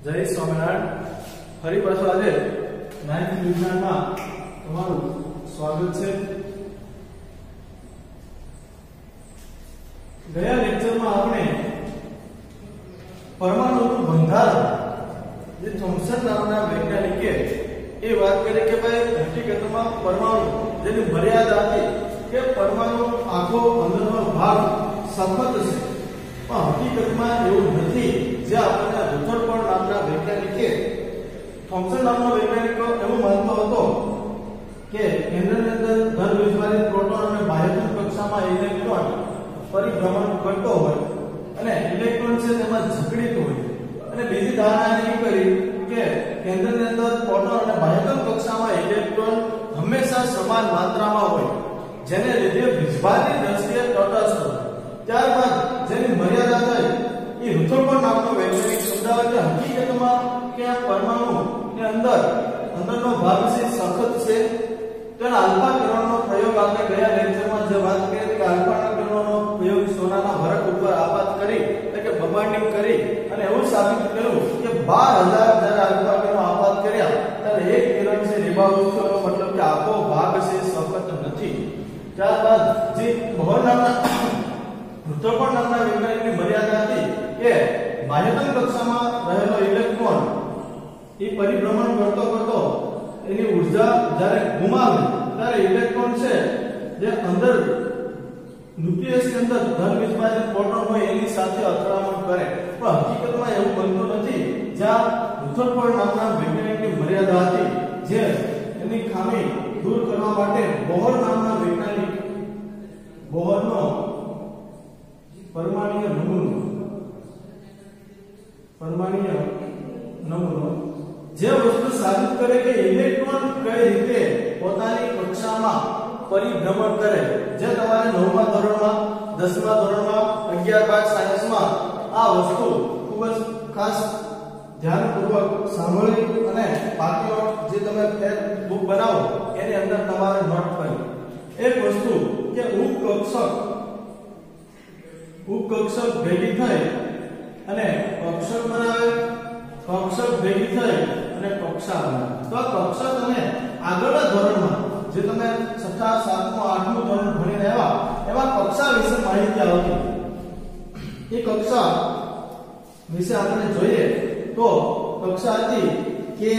જય સ્વામિનારાયણ. ફરી પાછું આજે 9th વિજ્ઞાનમાં તમારું સ્વાગત છે. ગયા લેક્ચરમાં આપણે પરમાણુનું બંધારણ જે થોમ્સન નામના વૈજ્ઞાનિકે એ વાત કરી કે ભાઈ હકીકતમાં પરમાણુ જેની મર્યાદા હતી કે પરમાણુ આખો અંદરનો ભાગ સખત છે, પણ હકીકતમાં એવું નથી. જે આપણને રુથરફોર્ડ નામના વૈજ્ઞાનિકે થોમ્સન નામનો વૈજ્ઞાનિકો એવું માનતો હતો કે કેન્દ્રની અંદર ધન વિસ્ફોરિત પ્રોટોન અને બાહ્યતમ કક્ષામાં ઇલેક્ટ્રોન પરિભ્રમણ કરતો હોય અને ઇલેક્ટ્રોન છે તેમાં ઝઘડીતો હોય. અને બીજી ધારણા એવી કરી કે કેન્દ્રની અંદર પ્રોટોન અને બાહ્યતમ કક્ષામાં ઇલેક્ટ્રોન હંમેશા સમાન માત્રામાં હોય, જેને લીધે વિસ્ફોરની દ્રષ્ટિએ તટસ્થ હોય. ત્યારબાદ જેની મર્યાદા થઈ એ રુથરફોર્ડ નામનો વૈજ્ઞાનિક સમજાવે કે હકીકતમાં કે આ પરમાણુ ની અંદરનો ભાગ છે સખત છે. તેના આલ્ફા કિરણનો પ્રયોગ આપણે ગયા લેક્ચરમાં જે વાત કરી કે આલ્ફાના કિરણોનો પ્રયોગ સોનાના વરખ ઉપર આપાત કરી એટલે કે બબાર્ડિંગ કરી અને એવું સાબિત કર્યું કે 12000 જ્યારે આલ્ફા કિરણો આપાત કર્યા ત્યારે એક કિરણ છે નિભાવતું થયો, મતલબ કે આખો ભાગ છે સખત નથી. ત્યારબાદ જે બોહર નામના રુથરફોર્ડ નામના વૈજ્ઞાનિકની મર્યાદા હતી કે બાહ્યતમ કક્ષામાં રહેલો ઇલેક્ટ્રોન એ પરિભ્રમણ કરતો એની ઊર્જા જ્યારે ગુમાવે ત્યારે ઇલેક્ટ્રોન છે જે અંદર ન્યુક્લિયસની અંદર ધન વિસ્ફોરિત પ્રોટોન હોય એની સાથે અથડામણ કરે, પણ હકીકતમાં એવું બનતું નથી. જ્યાં રુથરફોર્ડ નામના વૈજ્ઞાનિકની મર્યાદા હતી, જે એની ખામી દૂર કરવા માટે બોહર નામના વૈજ્ઞાનિક બોહરનો પરમાણ્વીય નમૂનો જે વસ્તુ સાબિત કરે કે ઇલેક્ટ્રોન કઈ રીતે પોતાની કક્ષામાં પરિભ્રમણ કરે. જે તમારે 9મા ધોરણમાં 10મા ધોરણમાં 11 સાયન્સમાં આ વસ્તુ ખૂબ જ ખાસ ધ્યાનપૂર્વક સાંભળી અને બાકીનો જે તમે બુક બનાવો એની અંદર તમારે નોટ કરી. એક વસ્તુ કે ઉપકક્ષક ભેગી થઈ અને કક્ષક બનાવે, કક્ષક ભેગી થઈ અને કક્ષા બનાવે. તો કક્ષક તમે આગળના ધોરણમાં જે તમે 6ઠા 7મું 8મું ધોરણ ભણીને આવ્યા એમાં કક્ષા વિશે માહિતી આવતી. એ કક્ષા વિશે આપણે જોઈએ તો કક્ષા હતી કે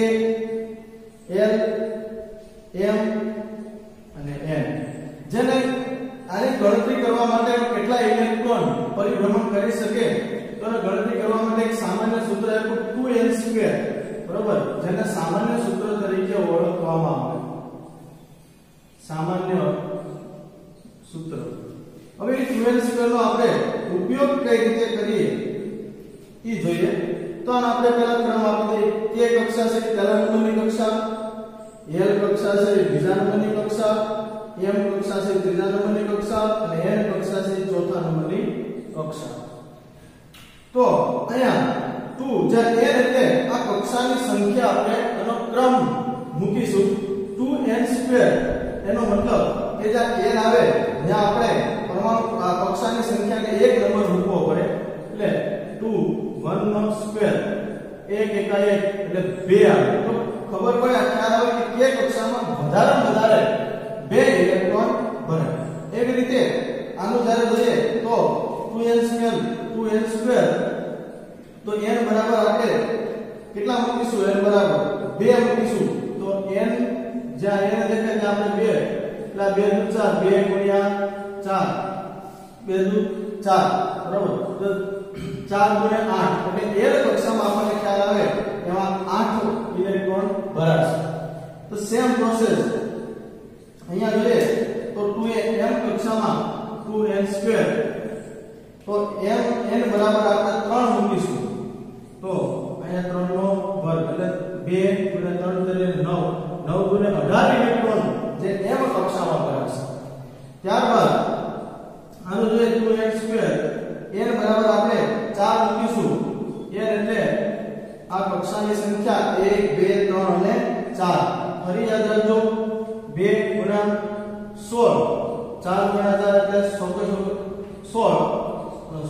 L M અને N, જેને આની ગણતરી કરવા માટે કેટલા ઇલેક્ટ્રોન પરિભ્રમણ કરી શકે તો ગણતરી કરવા માટે એક સામાન્ય સૂત્ર આપ્યું 2n², બરોબર, જેને સામાન્ય સૂત્ર તરીકે ઓળખવામાં આવે. સામાન્ય સૂત્ર. હવે 2n² નો આપણે ઉપયોગ કઈ રીતે કરીએ એ જોઈએ. તો આપણે પહેલા ક્રમ આપી દઈએ. કે કક્ષા છે પહેલા નંબરની કક્ષા, L કક્ષા છે બીજા નંબરની કક્ષા, M કક્ષા છે ત્રીજા નંબરની કક્ષા અને N કક્ષા છે ચોથા નંબરની કક્ષા. તો અહીંયા 2 જ્યાં n એટલે આ કક્ષાની સંખ્યા આપણે એનો ક્રમ મૂકીશું 2n². એનો મતલબ કે જ્યાં n આવે ત્યાં આપણે પરમાણુ આ કક્ષાની સંખ્યાને એક નંબર મૂકવો પડે. એટલે 2 1 નો સ્ક્વેર 1 એકા 1 એટલે 2 આવે. તો ખબર પડે ખ્યાલ આવે કે કક્ષામાં વધારે 2 ઇલેક્ટ્રોન ભરે. એવી રીતે આનું જ્યારે જોઈએ તો 2n² તો n બરાબર આપણે કેટલા મૂકીશું? n બરાબર 2 મૂકીશું. તો n જ્યાં n દેખાય ત્યાં આપણે 2 એટલે 2 × 4 2 × 4 બરાબર. તો 4 × 8 એટલે L કક્ષામાં આપણને ખ્યાલ આવે એમાં 8 ઇલેક્ટ્રોન ભરાશે. તો સેમ પ્રોસેસ અહીંયા જોઈએ તો 2m કક્ષામાં 2n² તો n બરાબર આપણે 3 મૂકીશું. તો અહીંયા 3 નો વર્ગ એટલે 2 × 3 એટલે 9 9 × 18 ઇલેક્ટ્રોન જે m કક્ષામાં ભરાશે. ત્યારબાદ આનું જોઈએ 2n² n બરાબર આપણે 4 મૂકીશું. n એટલે આ કક્ષાની સંખ્યા 1 2 3 અને 4. ફરી યાદ રાખજો 2 × 16 4 × 4 એટલે 16 16 ×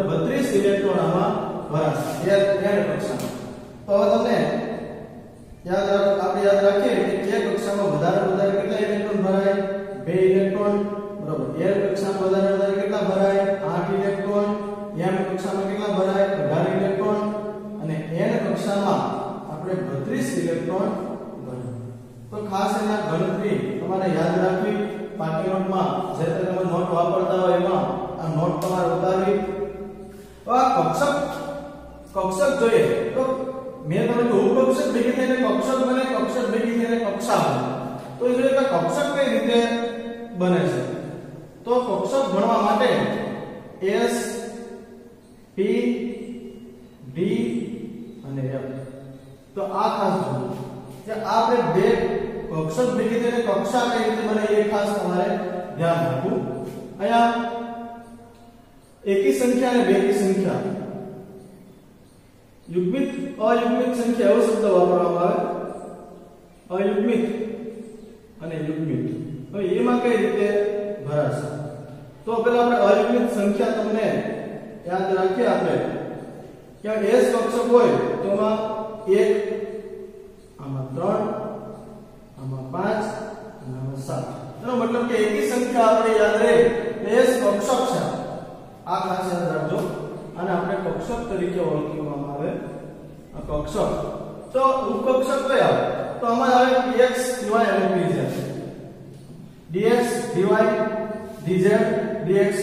32 ઇલેક્ટ્રોન આમાં ભરાશે n કક્ષામાં. ઇલેક્ટ્રોન બને। તો ખાસ એના ગણતરી તમારે યાદ રાખવી, પાટી નોટમાં જે તમે નોટ વાપરતા હોય એમાં આ નોટ તમારે ઉતારવી। તો આ કક્ષક જોઈએ તો મેં તમને ઉપકક્ષક ભેગી થઈને કક્ષક બને, કક્ષક ભેગી થઈને કક્ષા બને। તો એ જોઈએ કે કક્ષક કઈ રીતે બને છે। તો કક્ષક ગણવા માટે S P D અને F, તો આ ખાસ જોજો કે આપણે બે કક્ષક ભેગી થઈને કક્ષા કઈ રીતે બને એ ખાસ તમારે ધ્યાન રાખવું। અહીંયા એકી સંખ્યા અને બેકી સંખ્યા, યુગ્મિત અયુગ્મિત સંખ્યા એવો શબ્દ વાપરવામાં આવે, અયુગ્મિત અને યુગ્મિત। હવે એમાં કઈ રીતે ભરાશે? તો પહેલા આપણે અયુગ્મિત સંખ્યા તમને યાદ રાખીએ આપણે કે S કક્ષક હોય તો એમાં 1, આમાં 3, આમાં 5 અને આમાં 7, એનો મતલબ કે એકી સંખ્યા આપણે યાદ રહે S કક્ષક છે। આ ખાસ યાદ રાખજો, અને આપણે કક્ષક તરીકે ઓળખવામાં આવે આ કક્ષક। તો ઉપકક્ષક કયા? તો આમાં આવે dx dy અને dz, dx dy dz, dx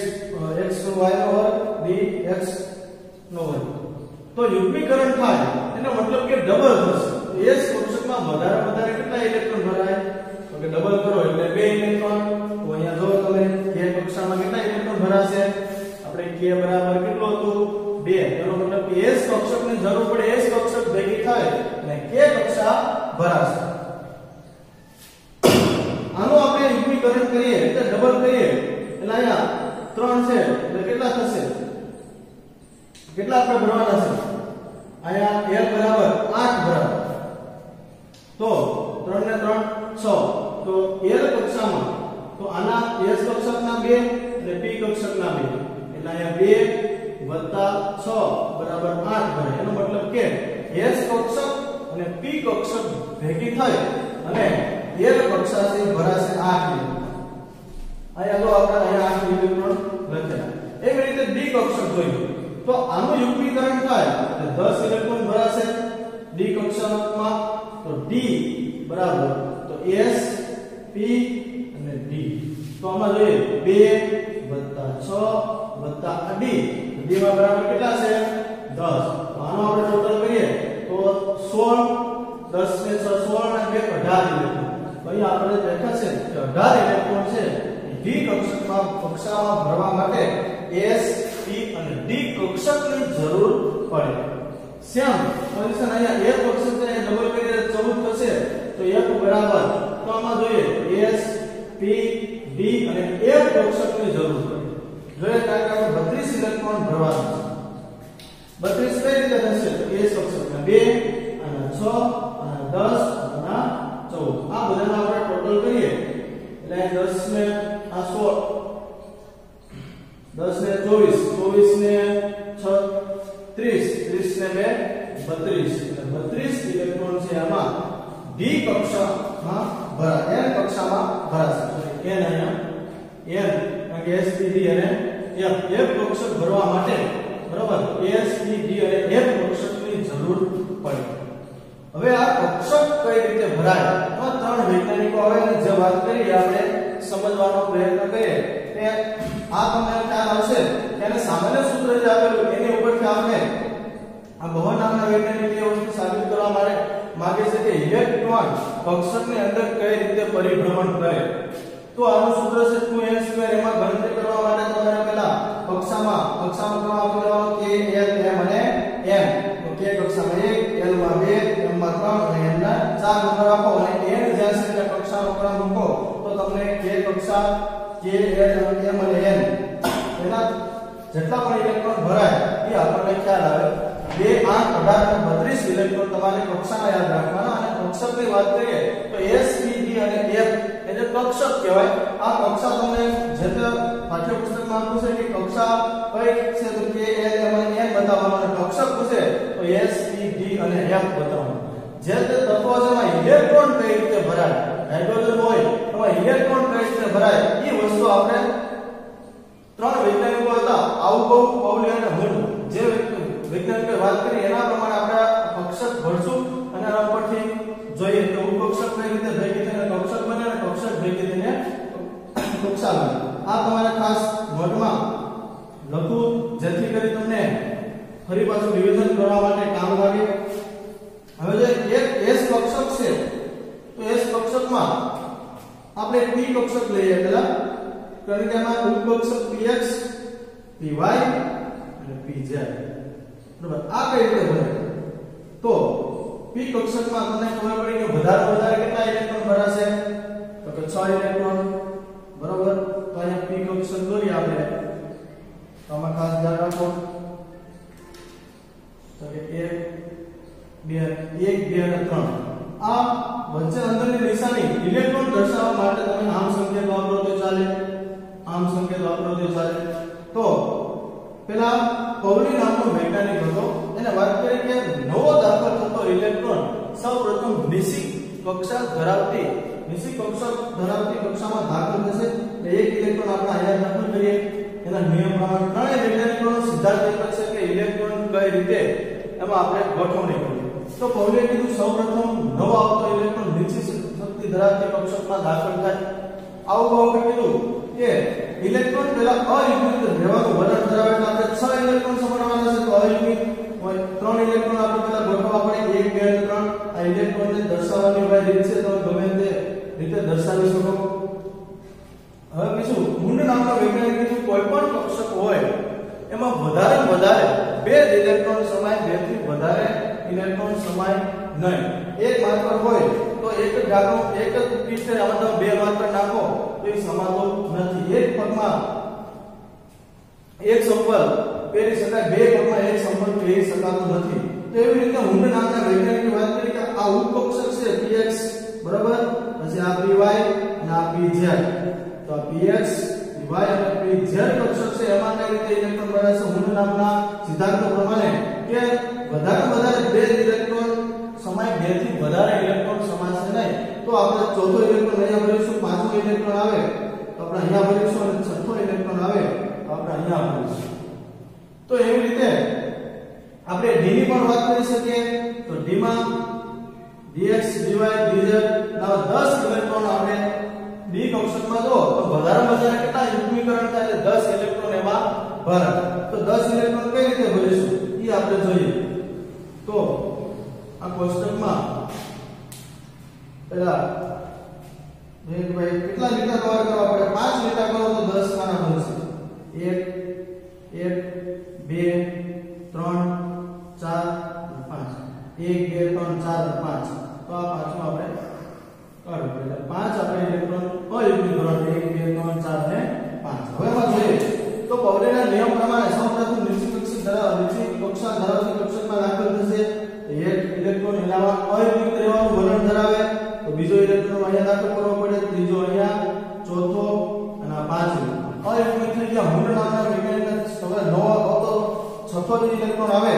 x નો y નો વર્ગ dx નો વર્ગ। તો યુગ્મીકરણ થાય એનો મતલબ કે ડબલ થશે। તો S કક્ષકમાં વધારે કેટલા ઇલેક્ટ્રોન ભરાય? તો કે ડબલ કરો એટલે 2 ઇલેક્ટ્રોન। તો અહીંયા જો તમે k કક્ષામાં કેટલા ઇલેક્ટ્રોન ભરાશે? આપણે k બરાબર કેટલું હતું? 2। એનો મતલબ કે S કક્ષકની જરૂર પડે S કક્ષક ભેગી થાય અને k કક્ષા ભરાશે। આનો આપણે યુગ્મીકરણ કરીએ એટલે ડબલ કરીએ એટલે અહીંયા 3 છે એટલે કેટલા થશે? કેટલા આપણે ભરવાના છે? અહીંયા L બરાબર 8 બરાબર, તો 3 ને 3 6, તો L કક્ષામાં તો આના S કક્ષકના 2 અને P કક્ષકના 2 એટલે અહીંયા 2 + 6 બરાબર 8 બને। એનો મતલબ કે S કક્ષક અને P કક્ષક ભેગી થાય અને L કક્ષાથી ભરાશે 8 ઇલેક્ટ્રોન। અહીંયા જો આપણે અહીંયા 8 ઇલેક્ટ્રોન લખ્યા। એવી રીતે D કક્ષક જોઈએ તો આનું યુગ્મીકરણ થાય એટલે 10 ઇલેક્ટ્રોન ભરાશે D કક્ષકમાં। તો D બરાબર તો S P અને D, તો આમાં જોઈએ 2 + 6 + D, D માં બરાબર કેટલા છે? 10। તો આનો આપણે ટોટલ કરીએ તો 16, 10 ને 6 16 અને 2 18 ઇલેક્ટ્રોન। તો અહીં આપણે દેખાશે કે 18 ઇલેક્ટ્રોન છે D કક્ષામાં ભરવા માટે S P અને D કક્ષકની જરૂર પડે। સેમ પોઝિશન અહીંયા F કક્ષક છે ડબલ કરીએ 14 થશે। તો F બરાબર તો આમાં જોઈએ S P D અને F કક્ષકની જરૂર પડે। જોઈએ કે આપણે 32 ઇલેક્ટ્રોન ભરવાના છે। 32 કઈ રીતે થશે? તો S કક્ષકના 2 અને 6 અને 10 અને 14, આ બધાનો આપણે ટોટલ કરીએ એટલે 10 ને આ 16, 10 ને 24, 24 ને 6 30, 30 ને 2 32, એટલે 32 ઇલેક્ટ્રોન છે આમાં D કક્ષામાં ભરાશે, N કક્ષામાં ભરાશે। N અહીંયા N કે S P D અને F કક્ષક ભરવા માટે બરાબર S P D અને F કક્ષકની જરૂર પડે। હવે આ કક્ષક કઈ રીતે ભરાય? તો ત્રણ વૈજ્ઞાનિકો આવે અને જે વાત કરી આપણે સમજવાનો પ્રયત્ન કરીએ કે આ તમને ખ્યાલ આવશે કે એને સામાન્ય સૂત્ર જે આપેલું એની ઉપરથી આપણે આ ભવન નામના વૈજ્ઞાનિકે એ વસ્તુ સાબિત કરવા માટે માંગે છે કે ઇલેક્ટ્રોન કક્ષકની અંદર કઈ રીતે પરિભ્રમણ કરે। તો આનું સૂત્ર છે 2n2। એમાં ગણતરી કરવા માટે તમારે પહેલા કક્ષામાં ક્રમ આપી દેવાનો k l m અને n। તો k કક્ષામાં 1, l માં 2, m માં 3 અને n ના 4 નંબર આપો અને n જ્યાં છે ત્યાં કક્ષાનો ક્રમ મૂકો તો તમને k કક્ષા k l m અને n એના જેટલા પણ ઇલેક્ટ્રોન ભરાય એ આપણને ખ્યાલ આવે। 2, 8, 18 અને 32 ઇલેક્ટ્રોન તમારે કક્ષામાં યાદ રાખવાના। અને કક્ષકની વાત કરીએ તો S P D અને F એટલે કક્ષક કહેવાય। આ કક્ષા તમને જે તે પાઠ્યપુસ્તકમાં આપ્યું છે કે કક્ષા કઈ છે તો k l m અને n બતાવવાનું, અને કક્ષક પૂછે તો S P D અને F બતાવવાનું। જે તે તત્વો છે એમાં ઇલેક્ટ્રોન કઈ રીતે ભરાય, હાઇડ્રોજન હોય એમાં ઇલેક્ટ્રોન કઈ રીતે ભરાય એ વસ્તુ આપણે ત્રણ વૈજ્ઞાનિકો હતા આઉબઉ, પાઉલી અને હુન, જે વૈજ્ઞાનિકે વાત કરી એના પ્રમાણે આપણે કક્ષક ભરશું અને એના પરથી કારણ કે આમાં ઉપકક્ષક px py અને pz બરાબર આ કઈ રીતે બને તો p કક્ષકમાં તમને ખબર પડી કે વધારે કેટલા ઇલેક્ટ્રોન ભરાશે તો કે 6 ઇલેક્ટ્રોન બરાબર તો અહીંયા p કક્ષક દોરી આપણે તો આમાં ખાસ ધ્યાન રાખો તો કે 1 2 અને 3 આ વચ્ચે અંદરની નિશાની ઇલેક્ટ્રોન દર્શાવવા માટે તમે આમ સંકેત વાપરો તો ચાલે તો પેલા પૌલી નામનો વૈજ્ઞાનિક હતો એને વાત કરી કે નવો દાખલ થતો ઇલેક્ટ્રોન સૌપ્રથમ નિશી કક્ષા ધરાવતી કક્ષામાં દાખલ થશે એટલે એક ઇલેક્ટ્રોન આપણે અહીંયા દાખલ કરીએ એના નિયમ પ્રમાણે ત્રણેય વૈજ્ઞાનિકોનો સિદ્ધાંત એ છે કે ઇલેક્ટ્રોન કઈ રીતે એમાં આપણે ગોઠવણી કરીએ તો પૌલીએ કીધું સૌપ્રથમ નવો આવતો ઇલેક્ટ્રોન નીચી શક્તિ ધરાવતી કક્ષકમાં દાખલ થાય આવું કીધું કે ઇલેક્ટ્રોન પેલા અયુગ્મિત રહેવાનું વલણ ધરાવે એટલે આપણે 6 ઇલેક્ટ્રોન સમાવવાના છે તો અયુગ્મિત હોય 3 ઇલેક્ટ્રોન આપણે પેલા ગોઠવવા પડે 1 2 3 આ ઇલેક્ટ્રોનને દર્શાવવાની હોય રીત છે તો ગમે તે રીતે દર્શાવી શકો હવે બીજું મુંડ નામના વૈજ્ઞાનિકે કીધું કોઈ પણ કક્ષક હોય એમાં વધારે 2 ઇલેક્ટ્રોન સમાય 2 થી વધારે ઇલેક્ટ્રોન સમાય નહીં એક માત્ર હોય તો એક જ ધારો એક જ પીઠે આમાં 2 માત્ર નાખો તો એ સમાતો નથી એક પગમાં એક સંપર્ક પહેરી શકાય 2 પગમાં એક સંપર્ક પહેરી શકાતો નથી તો એવી રીતે મુંડ નામના વૈજ્ઞાનિકે વાત કરી કે આ ઉપકક્ષક છે px બરાબર પછી આ py અને આ pz તો આ px py અને pz કક્ષક છે એમાં કઈ રીતે ઇલેક્ટ્રોન ભરાશે મુંડ નામના સિદ્ધાંત પ્રમાણે કે વધારે 2 ઇલેક્ટ્રોન સમાય 2 થી વધારે ઇલેક્ટ્રોન સમાશે નહીં તો આપણે ચોથો ઇલેક્ટ્રોન અહીંયા ભરીશું પાંચમો ઇલેક્ટ્રોન આવે તો આપણે અહીંયા ભરીશું અને છઠ્ઠો ઇલેક્ટ્રોન આવે તો આપણે અહીંયા ભરીશું તો એવી રીતે આપણે d ની પણ વાત કરી શકીએ તો d માં dx dy dz ના 10 ઇલેક્ટ્રોન આપણે d કક્ષકમાં જો તો વધારે કેટલા યુગ્મીકરણ થાય એટલે 10 ઇલેક્ટ્રોન એમાં ભરાય તો 10 ઇલેક્ટ્રોન કઈ રીતે ભરીશું એ આપણે જોઈએ તો આ કોષ્ટકમાં પેલા ભાઈ કેટલા લીટા કવર કરવા પડે 5 લીટા કરો તો 10 ખાના બનશે 1 2 3 4 5 1 2 3 4 5 તો આ પાંચમો આપણે કાઢો એટલે 5 આપણે ઇલેક્ટ્રોન અયુગ્મીકરણ 1 2 3 4 ને 5 હવે માં જોઈએ તો પૌલીના નિયમ પ્રમાણે સૌપ્રથમ નીચી કક્ષા ધરાવતી કક્ષકમાં દાખલ થશે એક ઇલેક્ટ્રોન એનામાં અયુગ્મિત રહેવાનું વલણ ધરાવે તો બીજો ઇલેક્ટ્રોન અહીંયા દાખલ કરવો પડે ત્રીજો અહીંયા ચોથો અને પાંચમો અયુગ્મિત થઈ ગયા મુંડ નામના વૈજ્ઞાનિક હવે નવો આવતો છઠ્ઠો ઇલેક્ટ્રોન આવે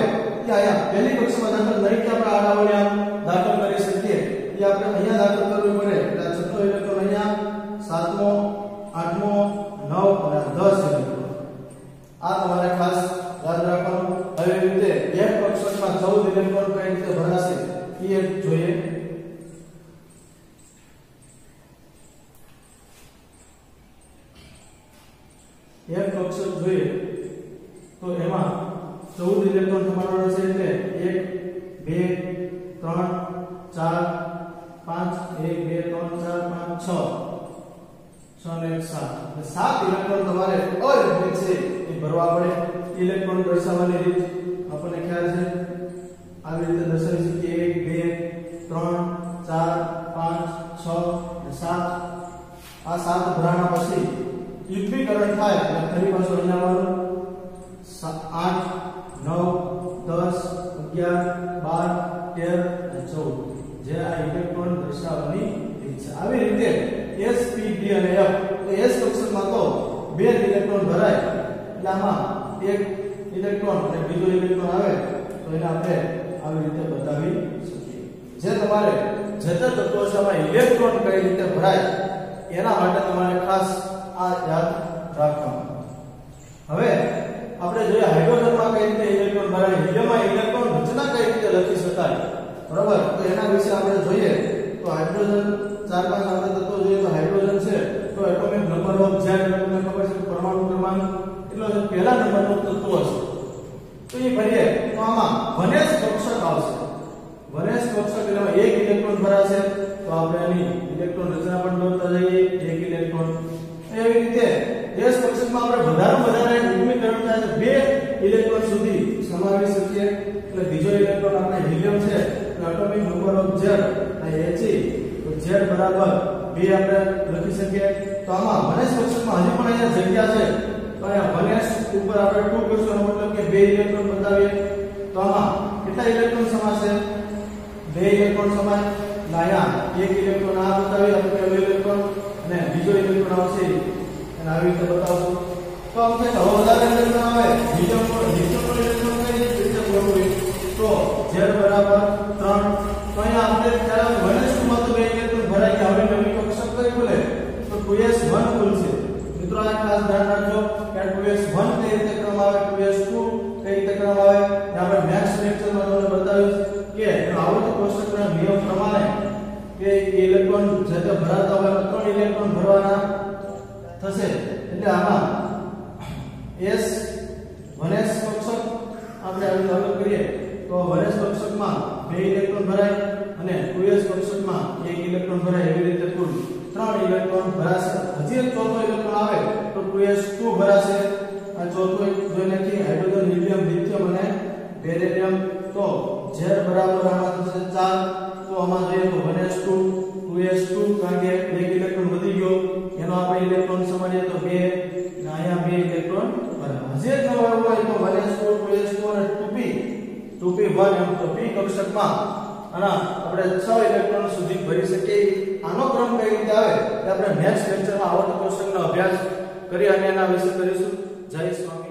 કે અહીંયા પહેલી કક્ષામાં દાખલ નહીં કે આપણે આડાવડિયા દાખલ કરી શકીએ એ આપણે અહીંયા દાખલ કરવું પડે એટલે છઠ્ઠો ઇલેક્ટ્રોન અહીંયા સાતમો આઠમો 9 અને 10 ઇલેક્ટ્રોન આ તમારે ખાસ યાદ રાખવાનું હવે રીતે એક કક્ષકમાં 14 ઇલેક્ટ્રોન કઈ રીતે ભરાશે એ જોઈએ એક કક્ષક જોઈએ તો એમાં 14 ઇલેક્ટ્રોન સમાવવાનો છે એટલે 1 2 3 4 5 1 2 3 4 5 6 6 ને 7 એટલે 7 ઇલેક્ટ્રોન તમારે અયુગ્મિત છે એ ભરવા પડે ઇલેક્ટ્રોન દર્શાવવાની રીત આપણને ખ્યાલ છે આવી રીતે દર્શાવી શકીએ 1 2 3 4 5 6 અને 7 આ 7 ભરાણા પછી યુગ્મીકરણ થાય એટલે ફરી પાછું અહીંયા આવવાનું 8 9 10 11 12 13 અને 14 જે આ ઇલેક્ટ્રોન દર્શાવવાની રીત છે આવી રીતે s p d અને f તો s કક્ષકમાં તો 2 ઇલેક્ટ્રોન ભરાય એટલે આમાં એક ઇલેક્ટ્રોન અને બીજો ઇલેક્ટ્રોન આવે તો એને આપણે આવી રીતે બતાવી શકીએ જે તમારે જતા તત્વોમાં ઇલેક્ટ્રોન કઈ રીતે ભરાય એના માટે તમારે ખાસ આ યાદ રાખવાનું હવે આપણે જોઈએ હાઇડ્રોજનમાં કઈ રીતે ઇલેક્ટ્રોન ભરાય હિલિયમમાં ઇલેક્ટ્રોન રચના કઈ રીતે લખી શકાય બરાબર તો એના વિશે આપણે જોઈએ તો હાઇડ્રોજન 4-5 આપણે તત્વો જોઈએ તો હાઇડ્રોજન છે તો એટોમિક નંબર ઓફ જેડ તમને ખબર છે પરમાણુ ક્રમાંક એટલો છે પહેલા નંબરનો તત્વ છે તો એ ભરીએ તો આમાં વનેશ કક્ષક આવશે વનેશ કક્ષક એટલે એક ઇલેક્ટ્રોન ભરાશે તો આપણે આની ઇલેક્ટ્રોન રચના પણ દોરતા જઈએ એક ઇલેક્ટ્રોન એવી રીતે S કક્ષકમાં આપણે વધારે ઉષ્મીકરણ થાય છે 2 ઇલેક્ટ્રોન સુધી સમાવી શકીએ એટલે બીજો ઇલેક્ટ્રોન આપણે હિલિયમ છે એટલે એટોમિક નંબર ઓફ Z આ He તો Z બરાબર 2 આપણે લખી શકીએ તો આમાં 1s કક્ષકમાં હજી પણ અહીંયા જગ્યા છે તો અહીંયા 1s ઉપર આપણે 2 કરશું એનો મતલબ કે 2 ઇલેક્ટ્રોન બતાવીએ તો આમાં કેટલા ઇલેક્ટ્રોન સમાશે 2 ઇલેક્ટ્રોન સમાય અહીંયા 1 ઇલેક્ટ્રોન આ બતાવી આપણે પહેલો ઇલેક્ટ્રોન અને બીજો ઇલેક્ટ્રોન આવશે અને આવી રીતે બતાવશું તો આપણે હવે વધારે ઇલેક્ટ્રોન આવે હિલિયમ ઇલેક્ટ્રોન કઈ રીતે બોલવું તો Z બરાબર 3 તો અહીંયા આપણે ત્યારે 1s માં તો 2 ઇલેક્ટ્રોન ભરાઈ ગયા હવે નવી કક્ષક કઈ બોલે તો 2s1 બોલશે મિત્રો આ ખાસ ધ્યાન રાખજો કે 2s1 કઈ રીતે ક્રમ આવે 2s2 કઈ રીતે ક્રમ આવે આપણે નેક્સ્ટ લેક્ચરમાં તમને બતાવીશ કે આવર્ત કોષ્ટકના નિયમ પ્રમાણે કે ઇલેક્ટ્રોન જે ભરાતા હોય 3 ઇલેક્ટ્રોન ભરવાના થશે એટલે આમાં S 1s કક્ષક આપણે આવી અલગ કરીએ તો 1s કક્ષકમાં 2 ઇલેક્ટ્રોન ભરાય અને 2s કક્ષકમાં 1 ઇલેક્ટ્રોન ભરાય એવી રીતે કુલ 3 ઇલેક્ટ્રોન ભરાશે હજી એક ચોથો ઇલેક્ટ્રોન આવે તો 2s2 ભરાશે આ ચોથો જોઈ નાખીએ હાઇડ્રોજન હિલિયમ લિથિયમ અને બેરિલિયમ તો Z બરાબર આમાં થશે 4 તો આમાં જોઈએ તો 1s2 2s2 કારણ કે 1 ઇલેક્ટ્રોન વધી ગયો એનો આપણે ઇલેક્ટ્રોન સમાવીએ તો 2 અને અહીંયા 2 ઇલેક્ટ્રોન બરાબર હજી એક નવો હોય તો 1s2 2s2 અને 2p1 એમ તો p કક્ષકમાં અને આપણે 6 ઇલેક્ટ્રોન સુધી ભરી શકીએ આનો ક્રમ કઈ રીતે આવે તે આપણે નેક્સ્ટ લેક્ચરમાં આવર્ત કોષ્ટકનો અભ્યાસ કરી અને એના વિશે કરીશું જય સ્વામી